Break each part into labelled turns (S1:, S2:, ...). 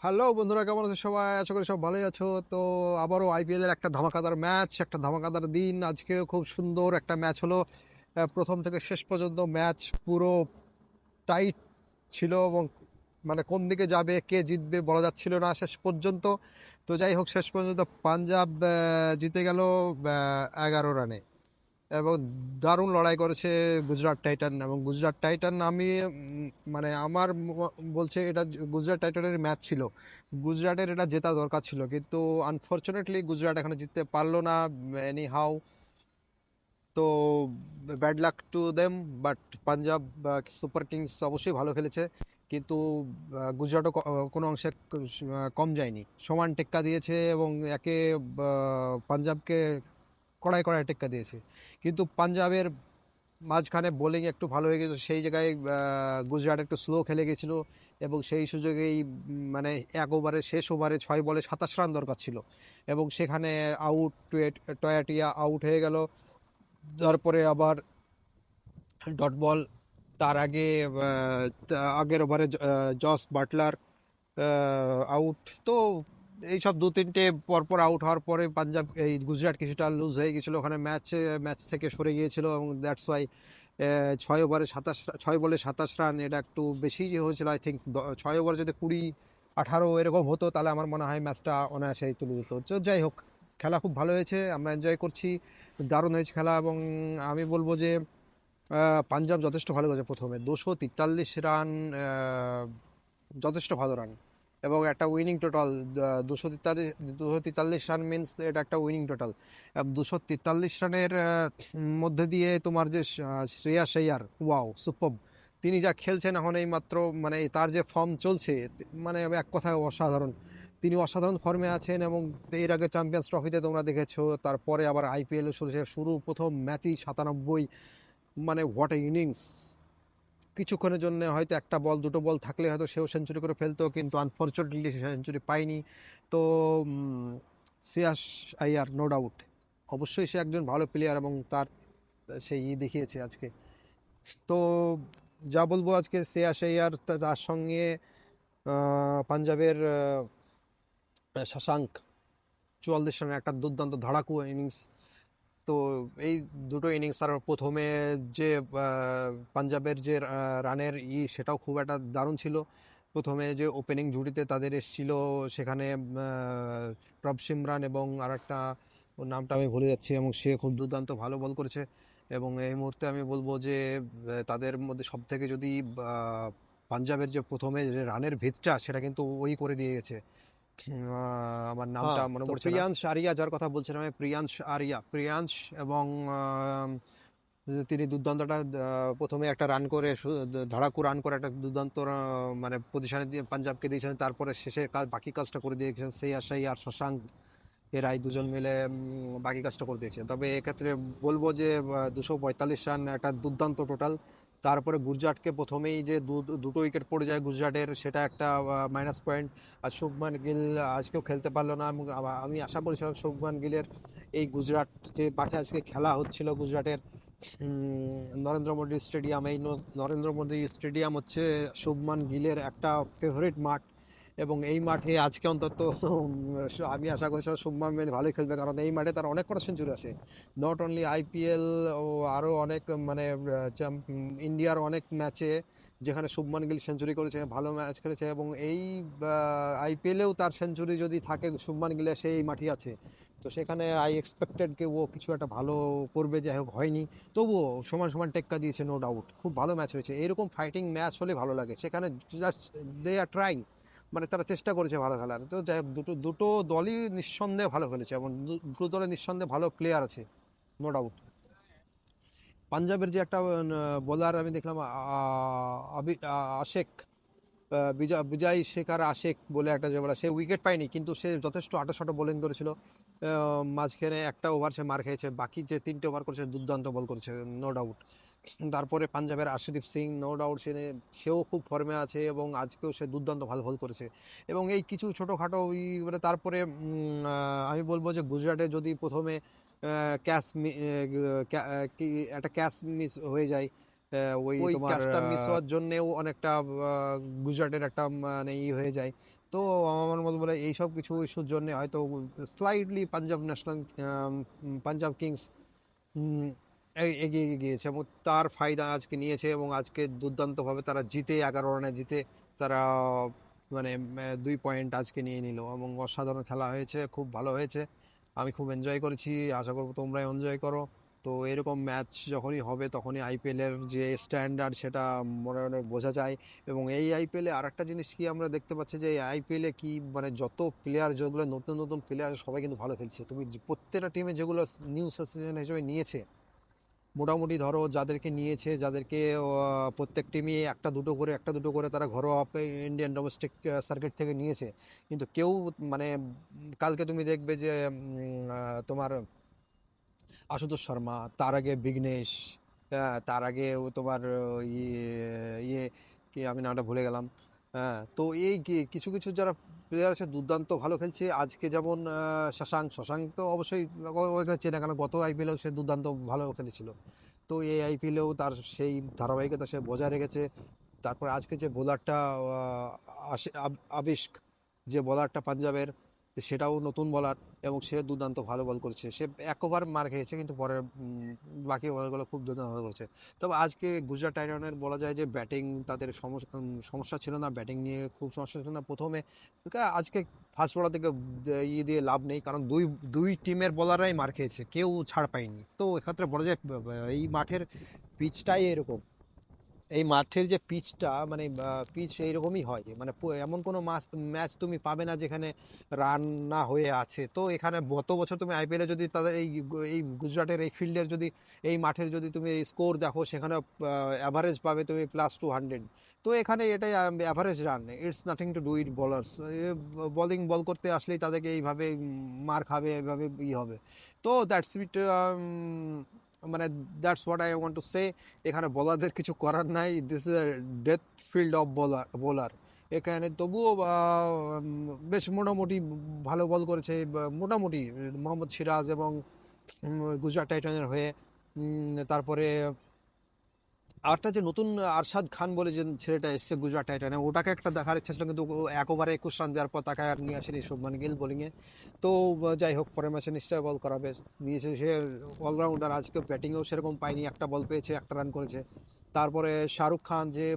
S1: Hello বন্ধুরা, কেমন আছো সবাই? আশা করি সব ভালোই আছো। তো আবারও আইপিএল এর একটা ধামাকাদার ম্যাচ, একটা ধামাকাদার দিন। আজকেও খুব সুন্দর একটা ম্যাচ হলো। প্রথম থেকে শেষ পর্যন্ত ম্যাচ পুরো টাইট ছিল এবং মানে কোন দিকে যাবে, কে জিতবে বলা যাচ্ছিল না শেষ পর্যন্ত। তো যাই হোক, শেষ পর্যন্ত পাঞ্জাব জিতে গেল 11 রানে। এবং দারুণ লড়াই করেছে গুজরাট টাইটান। এবং গুজরাট টাইটান আমি মানে আমার বলছে এটা গুজরাট টাইটানের ম্যাচ ছিল। গুজরাটের এটা জেতা দরকার ছিল, কিন্তু আনফর্চুনেটলি গুজরাট এখানে জিততে পারলো না। এনি হাউ, তো bad luck to them. But Punjab Super Kings অবশ্যই ভালো খেলেছে, কিন্তু গুজরাটও কোনো অংশে কম যায়নি, সমান টেক্কা দিয়েছে এবং একে পাঞ্জাবকে কড়াই কড়াই টেক্কা দিয়েছে। কিন্তু পাঞ্জাবের মাঝখানে বোলিং একটু ভালো হয়ে গেছে, সেই জায়গায় গুজরাট একটু স্লো খেলে গেছিল। এবং সেই সুযোগেই মানে এক ওভারে, শেষ ওভারে 6 বলে 27 রান দরকার ছিল এবং সেখানে আউট, টয়াটিয়া আউট হয়ে গেল। তারপরে আবার ডট বল, তার আগে আগের ওভারে জস বাটলার আউট। তো এইসব দু তিনটে পরপর আউট হওয়ার পরে পাঞ্জাব, এই গুজরাট কিছুটা লুজ হয়ে গেছিলো ওখানে, ম্যাচ থেকে সরে গিয়েছিল। এবং দ্যাটস ওয়াই 6 বলে 27 রান, এটা একটু বেশি যে হয়েছিল আই থিঙ্ক। 6 ওভার যদি 20-18 এরকম হতো তাহলে আমার মনে হয় ম্যাচটা অনায়াসেই তুলে দিত। তো যাই হোক, খেলা খুব ভালো হয়েছে, আমরা এনজয় করছি, দারুণ হয়েছে খেলা। এবং আমি বলবো যে পাঞ্জাব যথেষ্ট ভালো করেছে। প্রথমে 243 রান, যথেষ্ট ভালো রান এবং একটা উইনিং টোটাল 243 রান মিনস এটা একটা উইনিং টোটাল। 243 রানের মধ্যে দিয়ে তোমার যে শ্রেয়াস আইয়ার, ওয়াও সুপার! তিনি যা খেলছেন এখন এই মাত্র, মানে তার যে ফর্ম চলছে, মানে এক কথায় অসাধারণ। তিনি অসাধারণ ফর্মে আছেন এবং এর আগে চ্যাম্পিয়ন্স ট্রফিতে তোমরা দেখেছো, তারপরে আবার আইপিএল শুরু প্রথম ম্যাচই 97, মানে হোয়াট এ ইনিংস! কিছুক্ষণের জন্য হয়তো একটা বল দুটো বল থাকলে হয়তো সেও সেঞ্চুরি করে ফেলতো, কিন্তু আনফর্চুনেটলি সে সেঞ্চুরি পায়নি। তো শ্রেয়াস আইয়ার নো ডাউট, অবশ্যই সে একজন ভালো প্লেয়ার এবং তার সেই দেখিয়েছে আজকে। তো যা বলবো, আজকে শ্রেয়াস আইয়ার, তার সঙ্গে পাঞ্জাবের শশাঙ্ক, 44 রানের একটা দুর্দান্ত ধাড়াকু ইনিংস। তো এই দুটো ইনিংস, আর প্রথমে যে পাঞ্জাবের যে রানের সেটাও খুব একটা দারুণ ছিল। প্রথমে যে ওপেনিং জুটিতে তাদের এসেছিল, সেখানে প্রভ সিমরান এবং আর একটা, ওর নামটা আমি ভুলে যাচ্ছি, এবং সে খুব দুর্দান্ত ভালো বল করেছে। এবং এই মুহূর্তে আমি বলবো যে তাদের মধ্যে সব থেকে যদি পাঞ্জাবের যে প্রথমে যে রানের ভিতটা, সেটা কিন্তু ওই করে দিয়ে গেছে। আমার নামটা
S2: হ্যাঁ,
S1: মনে
S2: তো
S1: পড়ছে না।
S2: প্রিয়াংশ আরিয়া যার কথা বলছিলাম আমি,
S1: প্রিয়াংশ এবং তিনি দুর্দান্ত একটা প্রথমে একটা রান করে, ধড়াকু রান করে একটা দুর্দান্ত মানে পজিশনে দিয়ে পাঞ্জাবকে দিয়েছেন। তারপরে শেষে বাকি কাজটা করে দিয়েছেন সেই আশাই আর শশাঙ্ক এরাই দুজন মিলে বাকি কাজটা করে দিয়েছেন। তবে এক্ষেত্রে বলবো যে 245 রান একটা দুর্দান্ত টোটাল। তারপরে গুজরাটকে প্রথমেই যে দুটো উইকেট পড়ে যায় গুজরাটের, সেটা একটা মাইনাস পয়েন্ট। আর শুভমান গিল আজকেও খেলতে পারলো না, এবং আমি আশা করেছিলাম শুভমান গিলের এই গুজরাট যে মাঠে আজকে খেলা হচ্ছিল গুজরাটের, নরেন্দ্র মোদী স্টেডিয়াম, এই নরেন্দ্র মোদী স্টেডিয়াম হচ্ছে শুভমান গিলের একটা ফেভারিট মাঠ। এবং এই মাঠে আজকে অন্তত আমি আশা করছিলাম শুভমান গিল ভালোই খেলবে, কারণ এই মাঠে তার অনেক কটা সেঞ্চুরি আছে। নট অনলি আইপিএল, ও আরও অনেক মানে ইন্ডিয়ার অনেক ম্যাচে যেখানে শুভমান গিল সেঞ্চুরি করেছে, ভালো ম্যাচ খেলেছে। এবং এই আইপিএলেও তার সেঞ্চুরি যদি থাকে শুভমান গিলের, সেই মাঠই আছে। তো সেখানে আই এক্সপেক্টেড কে ও কিছু একটা ভালো করবে, যাই হোক হয়নি। তবুও সমান সমান টেক্কা দিয়েছে, নো ডাউট খুব ভালো ম্যাচ হয়েছে। এরকম ফাইটিং ম্যাচ হলে ভালো লাগে, সেখানে জাস্ট দে আর ট্রাইং, মানে তারা চেষ্টা করেছে ভালো খেলার। তো যাই হোক, দুটো দুটো দলই নিঃসন্দেহে ভালো খেলেছে এবং দুটো দলে নিঃসন্দেহে ভালো প্লেয়ার আছে, নো ডাউট। পাঞ্জাবের যে একটা বোলার আমি দেখলাম, আশেক, বিজয় শেখার আশেক বলে একটা যে বলা, সে উইকেট পায়নি, কিন্তু সে যথেষ্ট আটো বোলিং করেছিল। মাঝখানে একটা ওভার সে মার খেয়েছে, বাকি যে 3টে ওভার করেছে দুর্দান্ত বল করেছে, নো ডাউট। তারপরে পাঞ্জাবের আশদীপ সিং, নো ডাউট সেও খুব ফর্মে আছে এবং আজকেও সে দুর্দান্ত ভালো বল করেছে। এবং এই কিছু ছোটোখাটো তারপরে আমি বলবো যে গুজরাটের যদি প্রথমে ক্যাচ কি একটা ক্যাচ মিস হয়ে যায়, ওই ক্যাচটা মিস হওয়ার জন্যেও অনেকটা গুজরাটের একটা মানে হয়ে যায়। তো আমার মতো বলে এইসব কিছু ইস্যুর জন্য হয়তো স্লাইটলি পাঞ্জাব কিংস এগিয়ে গিয়েছে এবং তার ফায়দা আজকে নিয়েছে এবং আজকে দুর্দান্তভাবে তারা জিতে 11 রানে জিতে তারা মানে 2 পয়েন্ট আজকে নিয়ে নিল এবং অসাধারণ খেলা হয়েছে, খুব ভালো হয়েছে। আমি খুব এনজয় করেছি, আশা করবো তোমরা এনজয় করো। তো এরকম ম্যাচ যখনই হবে তখনই আইপিএলের যে স্ট্যান্ডার্ড সেটা মনে মনে বোঝা যায়। এবং এই আইপিএলে আর একটা জিনিস কি আমরা দেখতে পাচ্ছি যে আইপিএলে কি মানে যত প্লেয়ার যেগুলো নতুন নতুন প্লেয়ার সবাই কিন্তু ভালো খেলছে। তুমি প্রত্যেকটা টিমে যেগুলো নিউ সেনসেশন হিসেবে নিয়েছে, মোটামুটি ধরো যাদেরকে নিয়েছে, যাদেরকে প্রত্যেক টিমই একটা দুটো করে তারা ঘরোয়া ইন্ডিয়ান ডোমেস্টিক সার্কিট থেকে নিয়েছে, কিন্তু কেউ মানে কালকে তুমি দেখবে যে তোমার আশুতোষ শর্মা, তার আগে বিঘ্নেশ, তার আগে তোমার ইয়ে ইয়ে কি আমি নামটা ভুলে গেলাম। হ্যাঁ, তো এই কিছু কিছু যারা প্লেয়ার আছে দুর্দান্ত ভালো খেলছে আজকে, যেমন শশাঙ্ক তো অবশ্যই ওকে চেনে, কারণ গত আইপিএলেও সে দুর্দান্ত ভালো খেলেছিল। তো এই আইপিএলেও তার সেই ধারাবাহিকতা সে বজায় রেখেছে। তারপরে আজকে যে বোলারটা আবিষ্ক, যে বোলারটা পাঞ্জাবের, সেটাও নতুন বোলার এবং সে দুর্দান্ত ভালো বল করছে। সে এক ওভার মার খেয়েছে কিন্তু পরের বাকি ওভারগুলো খুব দুর্দান্ত ভালো করছে। তবে আজকে গুজরাট টাইটানের বলা যায় যে ব্যাটিং তাদের সমস্যা ছিল না, ব্যাটিং নিয়ে খুব সমস্যা ছিল না প্রথমে। আজকে ফার্স্ট বলার থেকে দিয়ে লাভ নেই, কারণ দুই দুই টিমের বোলাররাই মার খেয়েছে, কেউ ছাড় পায়নি। তো এক্ষেত্রে বলা যায় এই মাঠের পিচটাই এরকম, এই মাঠের যে পিচটা মানে পিচ এইরকমই হয়, মানে এমন কোনো ম্যাচ তুমি পাবে না যেখানে রান না হয়ে আছে। তো এখানে গত বছর তুমি আইপিএলে যদি তাদের এই গুজরাটের এই ফিল্ডের যদি এই মাঠের যদি তুমি স্কোর দেখো, সেখানে অ্যাভারেজ পাবে তুমি +200। তো এখানে এটাই average run, it's nothing to do it bowlers. Bowl করতে আসলেই তাদেরকে এইভাবে মার খাবে, এইভাবে হবে। তো দ্যাটস ইট, মানে that's what I want to say. এখানে বোলারদের কিছু করার নাই, this is a death field of bowler. এখানে তবুও বেশ মোটামুটি ভালো বল করেছে মোটামুটি মোহাম্মদ সিরাজ এবং গুজরাট টাইটানের হয়ে। তারপরে আরটা যে নতুন আরশাদ খান বলে যে ছেলেটা এসছে গুজরাট টাইটানে, ওটাকে একটা দেখার ইচ্ছা ছিল, কিন্তু ও 1 ওভারে 21 রান দেওয়ার পর তাকে আর নিয়ে আসেনি শুভমান গিল বোলিংয়ে। তো যাই হোক, পরের ম্যাচে নিশ্চয়ই বল করাবে, নিয়েছে সে অলরাউন্ডার। আজকে ব্যাটিংয়েও সেরকম পায়নি, একটা বল পেয়েছে, একটা রান করেছে। তারপরে শাহরুখ খান যে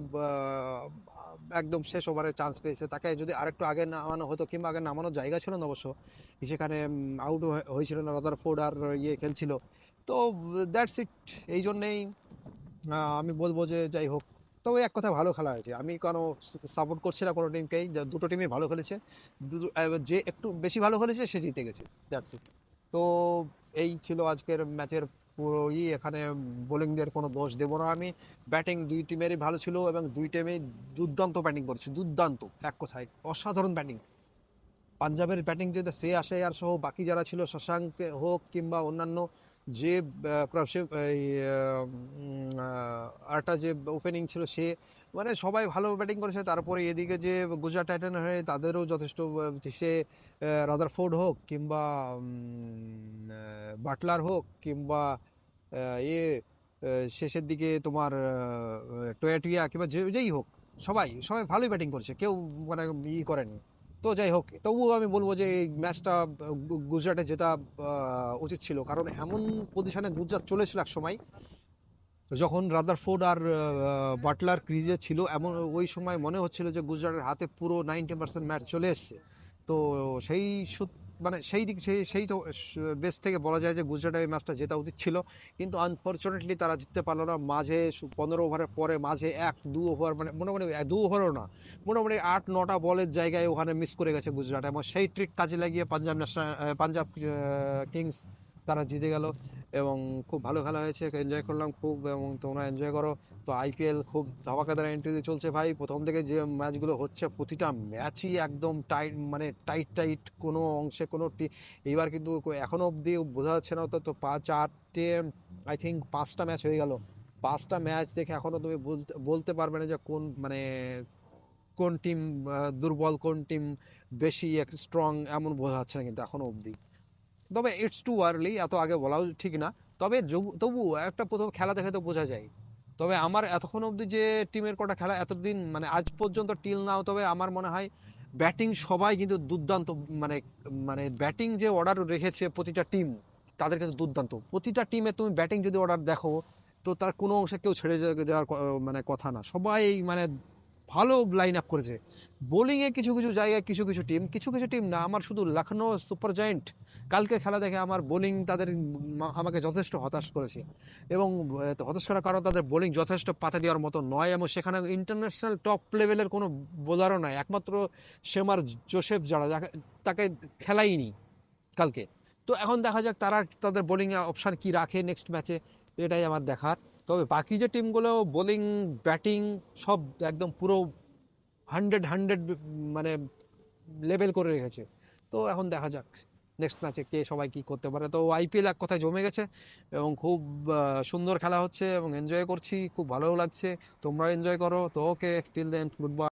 S1: একদম শেষ ওভারে চান্স পেয়েছে, তাকে যদি আরেকটু আগে নামানো হতো, কিংবা আগে নামানোর জায়গা ছিল না অবশ্য, সেখানে আউট হয়েছিল না, রাদারফোর্ড আর ইয়ে খেলছিল। তো দ্যাটস ইট। এই জন্যেই আমি বলবো যে যাই হোক, তবে এক কথা ভালো খেলা হয়েছে। আমি কোনো সাপোর্ট করছি না কোনো টিমকেই, দুটো টিমই ভালো খেলেছে। যে একটু বেশি ভালো খেলেছে সে জিতে গেছে, দ্যাটস ইট। তো এই ছিল আজকের ম্যাচের পুরো এখানে বোলিংদের কোনো দোষ দেবো না আমি। ব্যাটিং দুই টিমেরই ভালো ছিল এবং দুই টিমেই দুর্দান্ত ব্যাটিং করেছে, দুর্দান্ত, এক কথায় অসাধারণ ব্যাটিং। পাঞ্জাবের ব্যাটিং যেটা সে আসে আর সহ বাকি যারা ছিল, শশাঙ্ক হোক কিংবা অন্যান্য যে আরটা যে ওপেনিং ছিল, সে মানে সবাই ভালো ব্যাটিং করেছে। তারপরে এদিকে যে গুজরাট টাইটানের হয়ে তাদেরও যথেষ্ট সে রাদারফোর্ড হোক কিংবা বাটলার হোক কিংবা শেষের দিকে তোমার টোয়াটিয়া কিংবা যেই হোক, সবাই সবাই ভালোই ব্যাটিং করছে, কেউ মানে করেনি। তো যাই হোক, তবুও আমি বলবো যে এই ম্যাচটা গুজরাটে জেতা উচিত ছিল, কারণ এমন পজিশনে গুজরাট চলেছিল এক সময় যখন রাদারফোর্ড আর বাটলার ক্রিজে ছিল, এমন ওই সময় মনে হচ্ছিল যে গুজরাটের হাতে পুরো 90% ম্যাচ চলে এসছে। তো সেই মানে সেই দিক সেই তো বেস থেকে বলা যায় যে গুজরাটের এই ম্যাচটা জেতা উচিত ছিল, কিন্তু আনফর্চুনেটলি তারা জিততে পারলো না। মাঝে 15 ওভারের পরে মাঝে 1-2 ওভার, মানে মোটামুটি 2 ওভারও না, মোটামুটি 8-9টা বলের জায়গায় ওখানে মিস করে গেছে গুজরাট, এবং সেই ট্রিক কাজে লাগিয়ে পাঞ্জাব কিংস তারা জিতে গেল। এবং খুব ভালো খেলা হয়েছে, এনজয় করলাম খুব, এবং তোমরা এনজয় করো। তো আইপিএল খুব ধামাকাদার এন্ট্রি দিয়ে চলছে ভাই। প্রথম থেকে যে ম্যাচগুলো হচ্ছে প্রতিটা ম্যাচই একদম টাইট, মানে টাইট, কোনো অংশে কোনো এইবার কিন্তু এখনও অবধি বোঝা যাচ্ছে না। তো 4টে আই থিঙ্ক 5টা ম্যাচ হয়ে গেল, 5টা ম্যাচ দেখে এখনও তুমি বলতে পারবে না যে কোন মানে কোন টিম দুর্বল, কোন টিম বেশি স্ট্রং, এমন বোঝা যাচ্ছে না কিন্তু এখনও অবধি। তবে ইটস টু আর্লি, এত আগে বলাও ঠিক না। তবে তবু একটা প্রথম খেলা দেখে তো বোঝা যায়। তবে আমার এতক্ষণ অবধি যে টিমের কটা খেলা এতদিন মানে আজ পর্যন্ত টিল নাও, তবে আমার মনে হয় ব্যাটিং সবাই কিন্তু দুর্দান্ত, মানে মানে ব্যাটিং যে অর্ডার রেখেছে প্রতিটা টিম, তাদের কিন্তু দুর্দান্ত। প্রতিটা টিমে তুমি ব্যাটিং যদি অর্ডার দেখো, তো তার কোনো অংশে কেউ ছেড়ে যাওয়ার মানে কথা না, সবাই মানে ভালো লাইন আপ করেছে। বোলিংয়ে কিছু কিছু জায়গায় কিছু কিছু টিম না, আমার শুধু লখনৌ সুপার জায়েন্ট কালকে খেলা দেখে আমার বোলিং তাদের আমাকে যথেষ্ট হতাশ করেছে। এবং হতাশ করার কারণ তাদের বোলিং যথেষ্ট পাতা দেওয়ার মতো নয়, এবং সেখানে ইন্টারন্যাশনাল টপ লেভেলের কোনো বোলারও নয়, একমাত্র শেমার জোসেফ যারা তাকে খেলাইনি কালকে। তো এখন দেখা যাক তারা তাদের বোলিং অপশান কি রাখে নেক্সট ম্যাচে, এটাই আমার দেখার। তবে বাকি যে টিমগুলো বোলিং ব্যাটিং সব একদম পুরো হান্ড্রেড হান্ড্রেড মানে লেভেল করে রেখেছে। তো এখন দেখা যাক নেক্সট ম্যাচে কে সবাই কি করতে পারে। তো আইপিএল এক কথায় জমে গেছে এবং খুব সুন্দর খেলা হচ্ছে এবং এনজয় করছি, খুব ভালোও লাগছে। তোমরা এনজয় করো। তো ওকে, টিল দেন, গুড বাই।